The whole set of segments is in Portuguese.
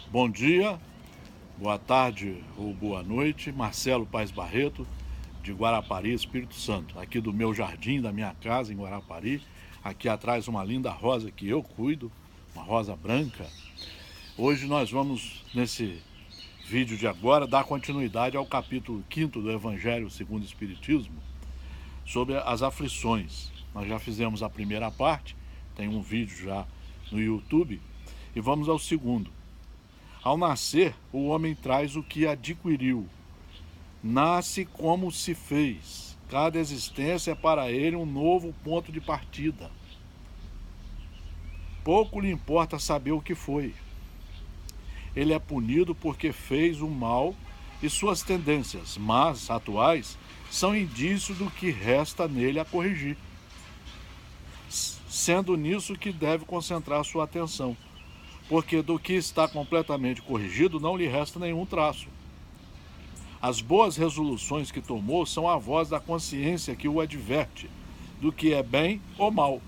Bom dia, boa tarde ou boa noite. Marcelo Paes Barreto, de Guarapari, Espírito Santo. Aqui do meu jardim, da minha casa em Guarapari. Aqui atrás uma linda rosa que eu cuido, uma rosa branca. Hoje nós vamos, nesse vídeo de agora, dar continuidade ao capítulo 5º do Evangelho segundo o Espiritismo, sobre as aflições. Nós já fizemos a primeira parte, tem um vídeo já no YouTube, e vamos ao segundo. Ao nascer, o homem traz o que adquiriu. Nasce como se fez. Cada existência é para ele um novo ponto de partida. Pouco lhe importa saber o que foi. Ele é punido porque fez o mal e suas tendências, mas atuais, são indício do que resta nele a corrigir. Sendo nisso que deve concentrar sua atenção, porque do que está completamente corrigido não lhe resta nenhum traço. As boas resoluções que tomou são a voz da consciência que o adverte do que é bem ou mal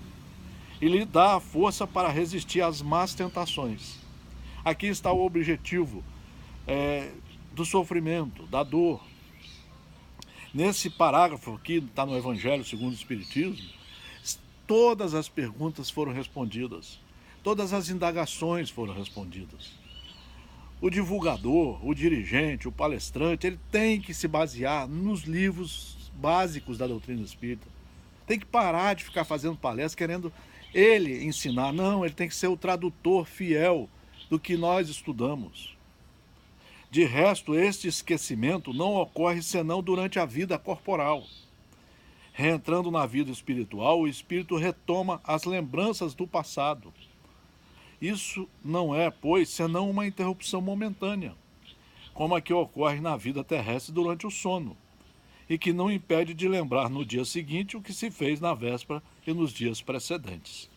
e lhe dá a força para resistir às más tentações. Aqui está o objetivo do sofrimento, da dor. Nesse parágrafo aqui, está no Evangelho segundo o Espiritismo, todas as perguntas foram respondidas, todas as indagações foram respondidas. O divulgador, o dirigente, o palestrante, ele tem que se basear nos livros básicos da doutrina espírita. Tem que parar de ficar fazendo palestra querendo ele ensinar. Não, ele tem que ser o tradutor fiel do que nós estudamos. De resto, este esquecimento não ocorre senão durante a vida corporal. Reentrando na vida espiritual, o espírito retoma as lembranças do passado. Isso não é, pois, senão uma interrupção momentânea, como a que ocorre na vida terrestre durante o sono, e que não impede de lembrar no dia seguinte o que se fez na véspera e nos dias precedentes.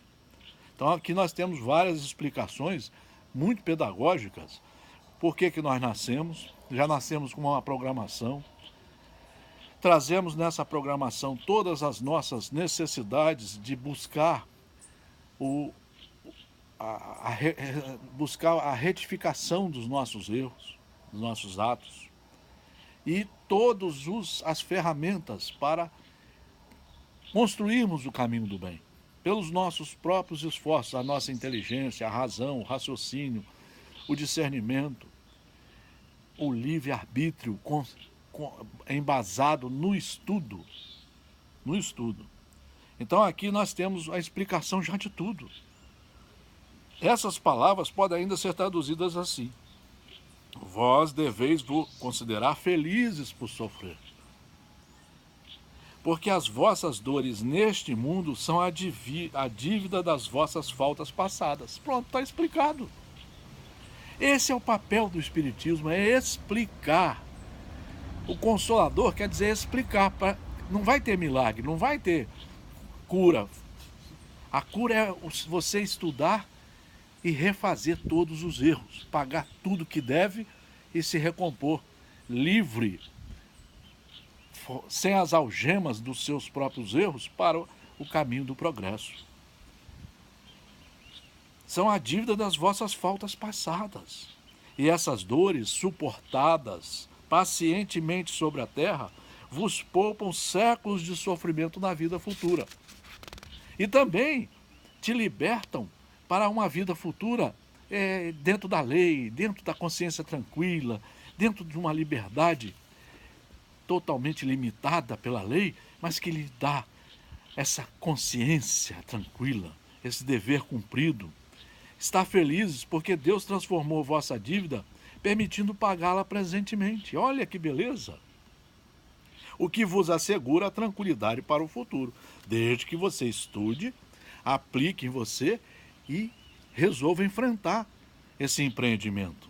Então aqui nós temos várias explicações muito pedagógicas. Por que nós nascemos? Já nascemos com uma programação. Trazemos nessa programação todas as nossas necessidades de buscar buscar a retificação dos nossos erros, dos nossos atos, e todas as ferramentas para construirmos o caminho do bem, pelos nossos próprios esforços, a nossa inteligência, a razão, o raciocínio, o discernimento, o livre-arbítrio embasado no estudo. No estudo. Então aqui nós temos a explicação já de tudo. Essas palavras podem ainda ser traduzidas assim: vós deveis vos considerar felizes por sofrer, porque as vossas dores neste mundo são a dívida das vossas faltas passadas. Pronto, está explicado. Esse é o papel do Espiritismo, é explicar. O Consolador quer dizer explicar. Não vai ter milagre, não vai ter cura. A cura é você estudar e refazer todos os erros, pagar tudo que deve e se recompor livre, sem as algemas dos seus próprios erros, para o caminho do progresso. São a dívida das vossas faltas passadas. E essas dores suportadas pacientemente sobre a terra vos poupam séculos de sofrimento na vida futura. E também te libertam para uma vida futura dentro da lei, dentro da consciência tranquila, dentro de uma liberdade totalmente limitada pela lei, mas que lhe dá essa consciência tranquila, esse dever cumprido. Está felizes porque Deus transformou vossa dívida, permitindo pagá-la presentemente. Olha que beleza! O que vos assegura a tranquilidade para o futuro, desde que você estude, aplique em você e resolva enfrentar esse empreendimento.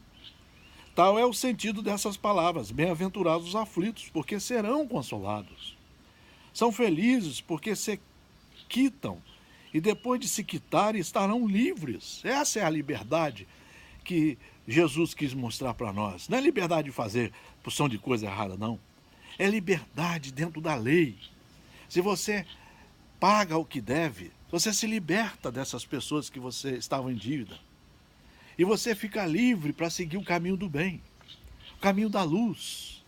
Tal é o sentido dessas palavras: bem-aventurados os aflitos, porque serão consolados. São felizes porque se quitam, e depois de se quitarem estarão livres. Essa é a liberdade que Jesus quis mostrar para nós. Não é liberdade de fazer porção de coisa errada, não. É liberdade dentro da lei. Se você paga o que deve, você se liberta dessas pessoas que você estava em dívida. E você fica livre para seguir o caminho do bem, o caminho da luz.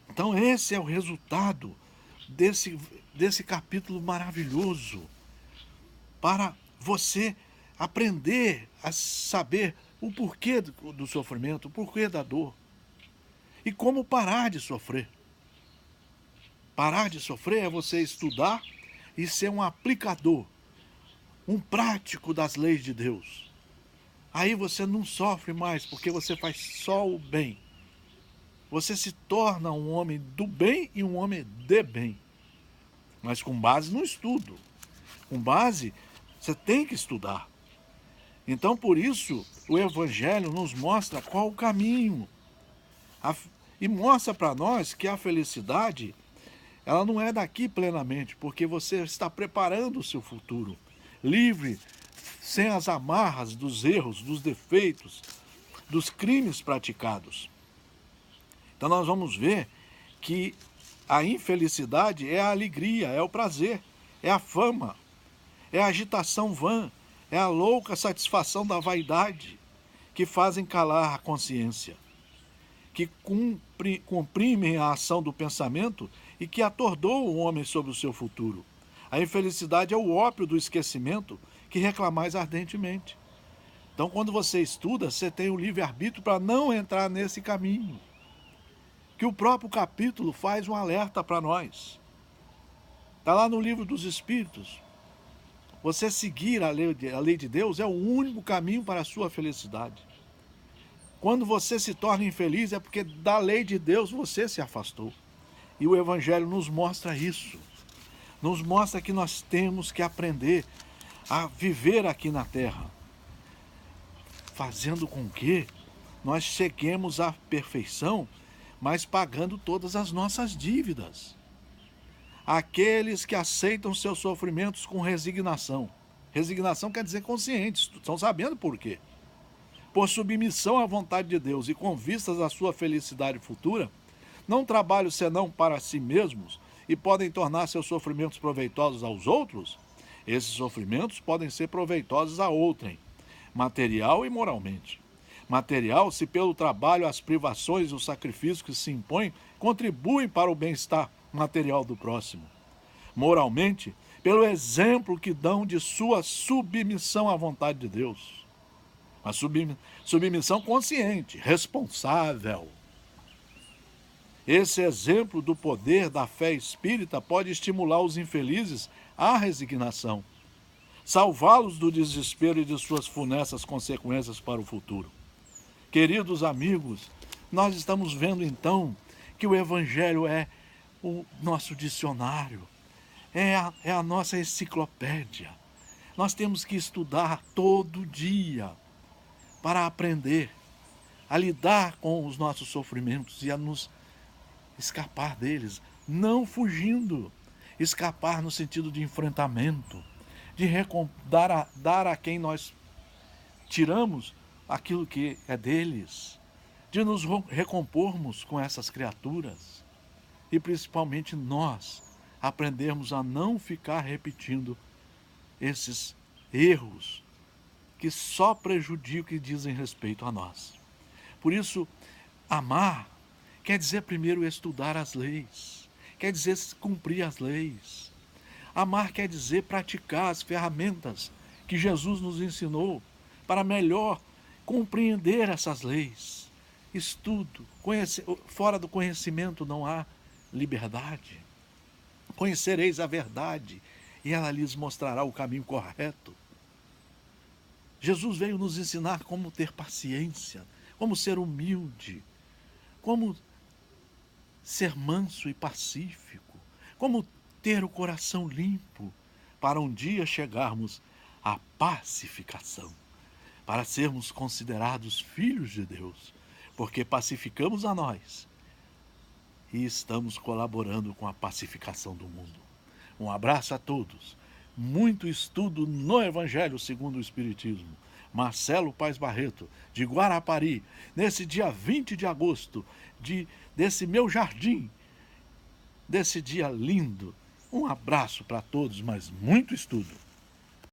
Então esse é o resultado desse capítulo maravilhoso, para você aprender a saber o porquê do sofrimento, o porquê da dor, e como parar de sofrer. Parar de sofrer é você estudar e ser um aplicador, um prático das leis de Deus. Aí você não sofre mais, porque você faz só o bem. Você se torna um homem do bem e um homem de bem. Mas com base no estudo. Com base, você tem que estudar. Então, por isso, o Evangelho nos mostra qual o caminho. E mostra para nós que a felicidade, ela não é daqui plenamente, porque você está preparando o seu futuro. Livre, sem as amarras dos erros, dos defeitos, dos crimes praticados. Então nós vamos ver que a infelicidade é a alegria, é o prazer, é a fama, é a agitação vã, é a louca satisfação da vaidade, que fazem calar a consciência, que comprimem a ação do pensamento e que atordoam o homem sobre o seu futuro. A infelicidade é o ópio do esquecimento que reclamais ardentemente. Então, quando você estuda, você tem o livre-arbítrio para não entrar nesse caminho, que o próprio capítulo faz um alerta para nós. Está lá no Livro dos Espíritos. Você seguir a lei de Deus é o único caminho para a sua felicidade. Quando você se torna infeliz é porque da lei de Deus você se afastou. E o Evangelho nos mostra isso. Nos mostra que nós temos que aprender a viver aqui na Terra, fazendo com que nós cheguemos à perfeição, mas pagando todas as nossas dívidas. Aqueles que aceitam seus sofrimentos com resignação. Resignação quer dizer conscientes, estão sabendo por quê. Por submissão à vontade de Deus e com vistas à sua felicidade futura, não trabalham senão para si mesmos e podem tornar seus sofrimentos proveitosos aos outros. Esses sofrimentos podem ser proveitosos a outrem, material e moralmente. Material, se pelo trabalho, as privações e os sacrifícios que se impõem contribuem para o bem-estar material do próximo. Moralmente, pelo exemplo que dão de sua submissão à vontade de Deus. Uma submissão consciente, responsável. Esse exemplo do poder da fé espírita pode estimular os infelizes à resignação, salvá-los do desespero e de suas funestas consequências para o futuro. Queridos amigos, nós estamos vendo então que o Evangelho é o nosso dicionário, é a nossa enciclopédia. Nós temos que estudar todo dia para aprender a lidar com os nossos sofrimentos e a nos escapar deles, não fugindo, escapar no sentido de enfrentamento, de dar a quem nós tiramos aquilo que é deles, de nos recompormos com essas criaturas e principalmente nós aprendermos a não ficar repetindo esses erros que só prejudicam e dizem respeito a nós. Por isso, amar quer dizer primeiro estudar as leis, quer dizer cumprir as leis. Amar quer dizer praticar as ferramentas que Jesus nos ensinou para melhor compreender essas leis. Estudo, fora do conhecimento não há liberdade. Conhecereis a verdade e ela lhes mostrará o caminho correto. Jesus veio nos ensinar como ter paciência, como ser humilde, como ser manso e pacífico, como ter o coração limpo, para um dia chegarmos à pacificação, para sermos considerados filhos de Deus, porque pacificamos a nós e estamos colaborando com a pacificação do mundo. Um abraço a todos. Muito estudo no Evangelho segundo o Espiritismo. Marcelo Paes Barreto, de Guarapari, nesse dia 20 de agosto, desse meu jardim, desse dia lindo. Um abraço para todos, mas muito estudo.